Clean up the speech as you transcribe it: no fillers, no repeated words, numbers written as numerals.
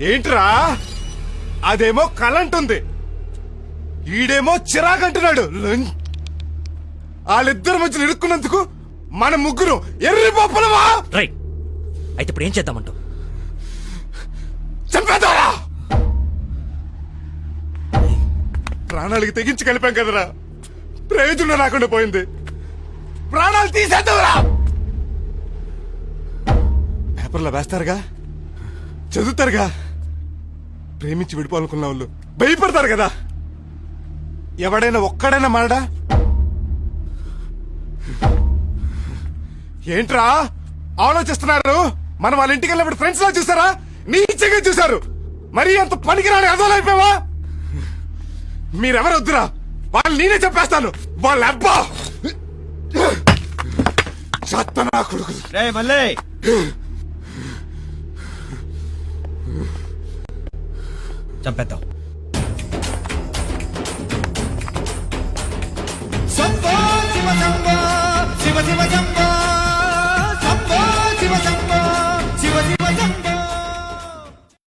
ఏంట్రా అదేమో కలంటుంది, ఈడేమో చిరాకంటున్నాడు. వాళ్ళిద్దరి మధ్యలో ఇరుక్కున్నందుకు మన ముగ్గురు ఎర్రి పప్పులమా? రైట్, అయితే ఇప్పుడు ఏం చేద్దామంటావు? చంపేద్దారా? ప్రాణాలకి తెగించి కలిపాం కదరా, ప్రయోజనం రాకుండా పోయింది. ప్రాణాలు తీసేద్దాంరా. పేపర్లో వేస్తారుగా, చదువుతారుగా. ప్రేమించి విడిపోవాలనుకున్న వాళ్ళు భయపడతారు కదా. ఎవడైనా ఒక్కడైనా మారడా? ఏంట్రా ఆలోచిస్తున్నారు? మనం వాళ్ళ ఇంటికి వెళ్ళినప్పుడు ఫ్రెండ్స్ లా చూసారా? నీచంగా చూశారు. మరీ అంత పనికిరాని అదోలైపోయావా? మీరెవరు వద్దురా, వాళ్ళు నేనే చెప్పేస్తాను. వాళ్ళ అబ్బా చత్తనా కొడుకు. మళ్ళీ చంపేద్దాం. శివ శివ శంభో శివ శివ శంభో